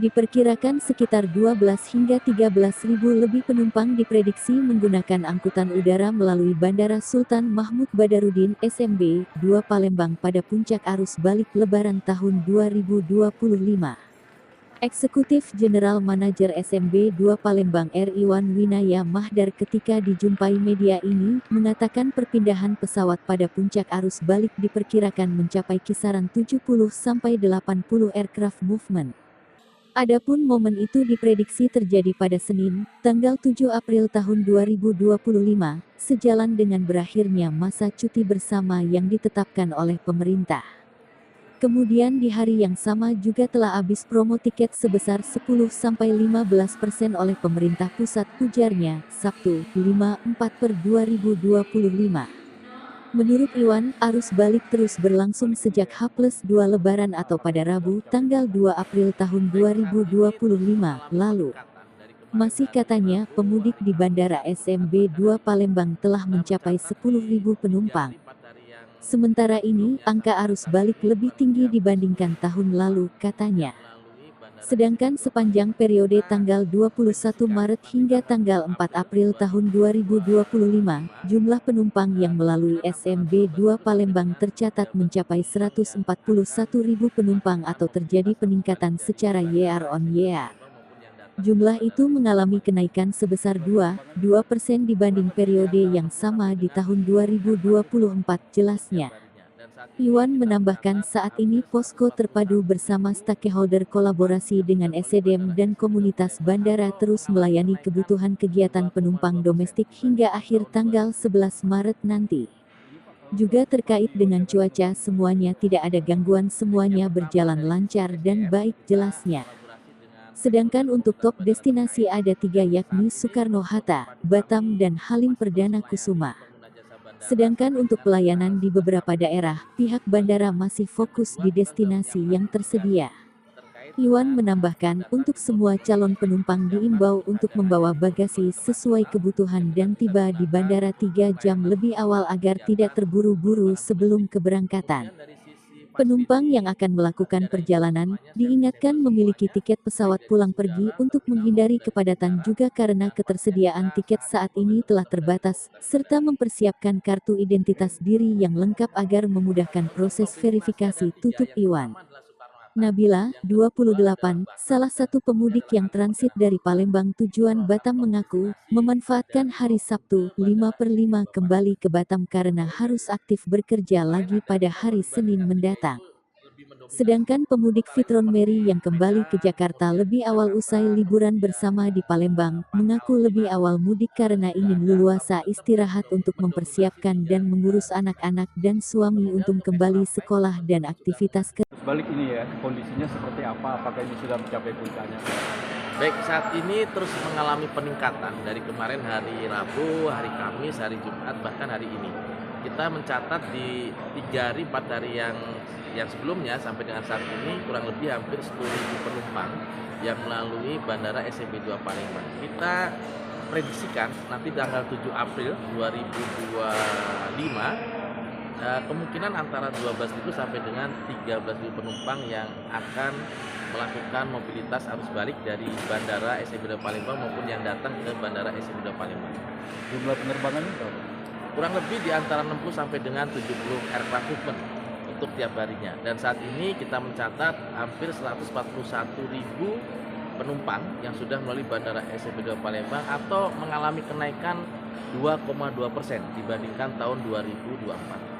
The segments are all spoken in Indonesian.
Diperkirakan sekitar 12 hingga 13.000 lebih penumpang diprediksi menggunakan angkutan udara melalui Bandara Sultan Mahmud Badarudin (SMB) 2 Palembang pada puncak arus balik Lebaran tahun 2025. Eksekutif General Manager SMB 2 Palembang R. Iwan Winaya Mahdar ketika dijumpai media ini, mengatakan perpindahan pesawat pada puncak arus balik diperkirakan mencapai kisaran 70-80 aircraft movement. Adapun momen itu diprediksi terjadi pada Senin, tanggal 7 April tahun 2025, sejalan dengan berakhirnya masa cuti bersama yang ditetapkan oleh pemerintah. Kemudian di hari yang sama juga telah habis promo tiket sebesar 10-15% oleh pemerintah pusat, ujarnya, Sabtu, 5/4/2025. Menurut Iwan, arus balik terus berlangsung sejak H+2 Lebaran atau pada Rabu, tanggal 2 April tahun 2025, lalu. Masih katanya, pemudik di Bandara SMB 2 Palembang telah mencapai 10.000 penumpang. Sementara ini, angka arus balik lebih tinggi dibandingkan tahun lalu, katanya. Sedangkan sepanjang periode tanggal 21 Maret hingga tanggal 4 April tahun 2025, jumlah penumpang yang melalui SMB 2 Palembang tercatat mencapai 141.000 penumpang atau terjadi peningkatan secara year on year. Jumlah itu mengalami kenaikan sebesar 2% dibanding periode yang sama di tahun 2024, jelasnya. Iwan menambahkan saat ini posko terpadu bersama stakeholder kolaborasi dengan SDM dan komunitas bandara terus melayani kebutuhan kegiatan penumpang domestik hingga akhir tanggal 11 Maret nanti. Juga terkait dengan cuaca semuanya tidak ada gangguan, semuanya berjalan lancar dan baik, jelasnya. Sedangkan untuk top destinasi ada 3 yakni Soekarno-Hatta, Batam dan Halim Perdana Kusuma. Sedangkan untuk pelayanan di beberapa daerah, pihak bandara masih fokus di destinasi yang tersedia. Iwan menambahkan, untuk semua calon penumpang diimbau untuk membawa bagasi sesuai kebutuhan dan tiba di bandara 3 jam lebih awal agar tidak terburu-buru sebelum keberangkatan. Penumpang yang akan melakukan perjalanan, diingatkan memiliki tiket pesawat pulang pergi untuk menghindari kepadatan juga karena ketersediaan tiket saat ini telah terbatas, serta mempersiapkan kartu identitas diri yang lengkap agar memudahkan proses verifikasi, tutup Iwan. Nabila, 28, salah satu pemudik yang transit dari Palembang tujuan Batam mengaku, memanfaatkan hari Sabtu, 5/5 kembali ke Batam karena harus aktif bekerja lagi pada hari Senin mendatang. Sedangkan pemudik Fitron Mary yang kembali ke Jakarta lebih awal usai liburan bersama di Palembang, mengaku lebih awal mudik karena ingin leluasa istirahat untuk mempersiapkan dan mengurus anak-anak dan suami untuk kembali sekolah dan aktivitas balik ini ya, kondisinya seperti apa? Apakah ini sudah mencapai puncaknya? Baik, saat ini terus mengalami peningkatan dari kemarin hari Rabu, hari Kamis, hari Jumat, bahkan hari ini. Kita mencatat di 3 hari 4 hari yang sebelumnya sampai dengan saat ini kurang lebih hampir 10.000 penumpang yang melalui Bandara SMB 2 Palembang. Kita prediksikan nanti tanggal 7 April 2025 kemungkinan antara 12.000 sampai dengan 13.000 penumpang yang akan melakukan mobilitas arus balik dari Bandara SMB 2 Palembang maupun yang datang ke Bandara SMB 2 Palembang. Jumlah penerbangannya berapa? Kurang lebih di antara 60 sampai dengan 70 aircraft movement untuk tiap harinya. Dan saat ini kita mencatat hampir 141.000 penumpang yang sudah melalui Bandara SMB 2 Palembang atau mengalami kenaikan 2,2% dibandingkan tahun 2024.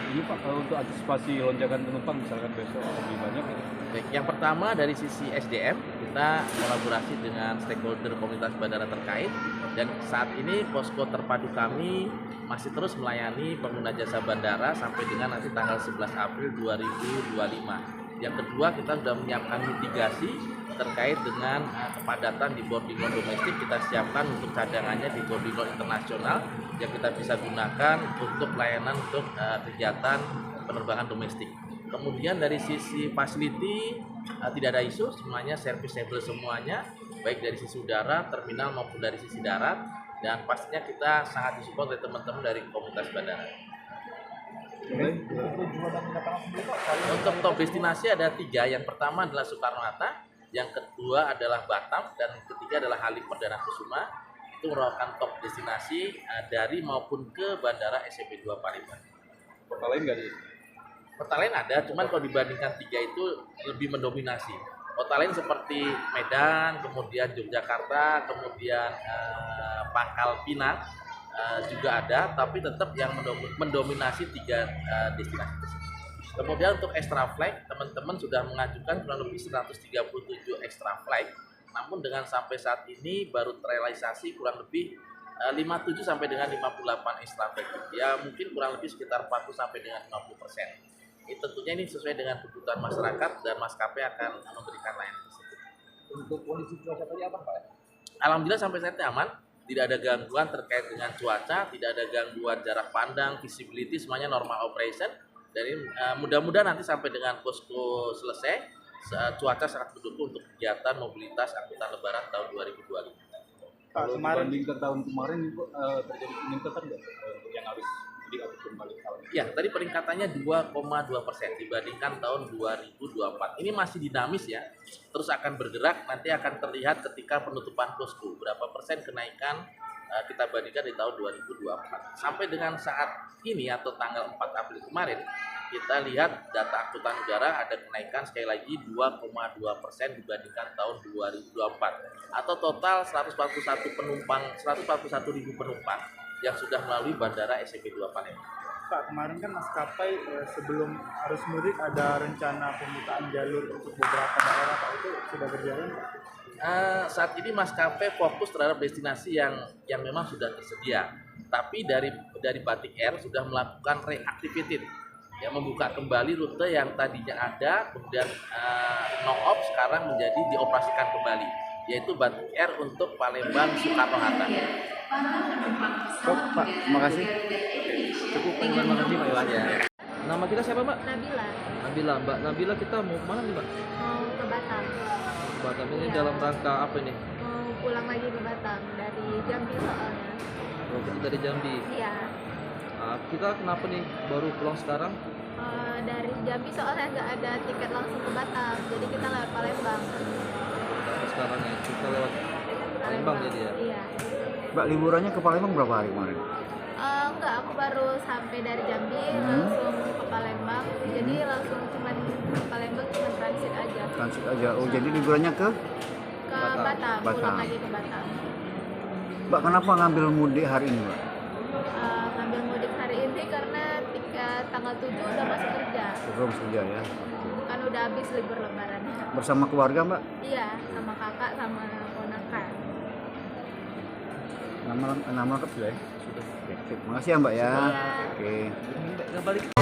Ini Pak, kalau untuk antisipasi lonjakan penumpang misalkan besok lebih banyak ya? Baik, yang pertama dari sisi SDM, kita kolaborasi dengan stakeholder komunitas bandara terkait dan saat ini posko terpadu kami masih terus melayani pengguna jasa bandara sampai dengan nanti tanggal 11 April 2025. Yang kedua, kita sudah menyiapkan mitigasi terkait dengan kepadatan di boarding load domestik. Kita siapkan untuk cadangannya di boarding load internasional yang kita bisa gunakan untuk pelayanan untuk kegiatan penerbangan domestik. Kemudian dari sisi facility tidak ada isu, semuanya serviceable semuanya, baik dari sisi udara, terminal maupun dari sisi darat, dan pastinya kita sangat disupport oleh teman-teman dari komunitas bandara. Untuk top destinasi ada 3, yang pertama adalah Soekarno-Hatta, yang kedua adalah Batam, dan yang ketiga adalah Halim Perdana Kusuma. Itu merupakan top destinasi dari maupun ke Bandara SMP 2 Palembang. Kota lain nggak nih? Kota lain ada, cuman kalau dibandingkan tiga itu lebih mendominasi. Kota lain seperti Medan, kemudian Yogyakarta, kemudian Pangkal Pinang juga ada, tapi tetap yang mendominasi tiga destinasi tersebut. Kemudian untuk extra flight, teman-teman sudah mengajukan kurang lebih 137 extra flight, namun dengan sampai saat ini baru terrealisasi kurang lebih 57 sampai dengan 58 extra flight. Ya mungkin kurang lebih sekitar 40 sampai dengan 50%. Tentunya ini sesuai dengan kebutuhan masyarakat dan maskapai akan memberikan layanan tersebut. Untuk kondisi cuaca tadi apa Pak? Alhamdulillah sampai saat ini aman, tidak ada gangguan terkait dengan cuaca, tidak ada gangguan jarak pandang, visibility, semuanya normal operation. Dan ini mudah-mudahan nanti sampai dengan posko selesai, cuaca sangat mendukung untuk kegiatan mobilitas angkutan lebaran tahun 2025. Kalau dibandingkan tahun kemarin itu terjadi peningkatan nggak untuk yang harus mudik ataupun balik tahun? Ya, tadi peningkatannya 2,2% dibandingkan tahun 2024. Ini masih dinamis ya, terus akan bergerak, nanti akan terlihat ketika penutupan posko berapa persen kenaikan kita bandingkan di tahun 2024. Sampai dengan saat ini atau tanggal 4 April kemarin, kita lihat data angkutan udara ada kenaikan sekali lagi 2,2% dibandingkan tahun 2024, atau total 141.000 penumpang yang sudah melalui Bandara SMP 2 Palembang. Pak, kemarin kan maskapai sebelum arus mudik ada rencana pembukaan jalur untuk beberapa daerah, Pak, itu sudah berjalan, Pak? Saat ini maskapai fokus terhadap destinasi yang memang sudah tersedia. Tapi dari Batik Air sudah melakukan reactivated, ya, membuka kembali rute yang tadinya ada, kemudian no off sekarang menjadi dioperasikan kembali, yaitu Batik Air untuk Palembang Soekarno-Hatta. Pak, terima kasih. Cukup, terima kasih Pak Iwan. Ya. Nama kita siapa, Mbak? Nabila Nabila. Mbak Nabila, kita mau kemana nih, Mbak? mau ke Batam, Batam ini Iya. dalam rangka apa ini? mau pulang lagi ke Batam dari Jambi soalnya. Oh, kita dari Jambi. Iya, Kita kenapa nih baru pulang sekarang? dari Jambi soalnya nggak ada tiket langsung ke Batam, jadi kita lewat Palembang. Sekarang ya, kita lewat Palembang jadi ya. Iya. Mbak, liburannya ke Palembang berapa hari kemarin? Enggak, aku baru sampai dari Jambi langsung ke Palembang, jadi langsung cuman ke Palembang cuman transit aja Transit aja. Oh, jadi liburannya ke? ke Batam, Batam. pulang lagi ke Batam. Mbak, kenapa ngambil mudik hari ini, Mbak? Ngambil mudik hari ini karena tanggal 7 udah masuk kerja. Belum kerja ya. Kan udah habis libur lebaran. Bersama keluarga, Mbak? Iya, sama kakak sama ponakan. Nama lengkap sudah ya? Sudah. Oke, terima kasih ya, Mbak ya. Iya. Oke. Nggak balik.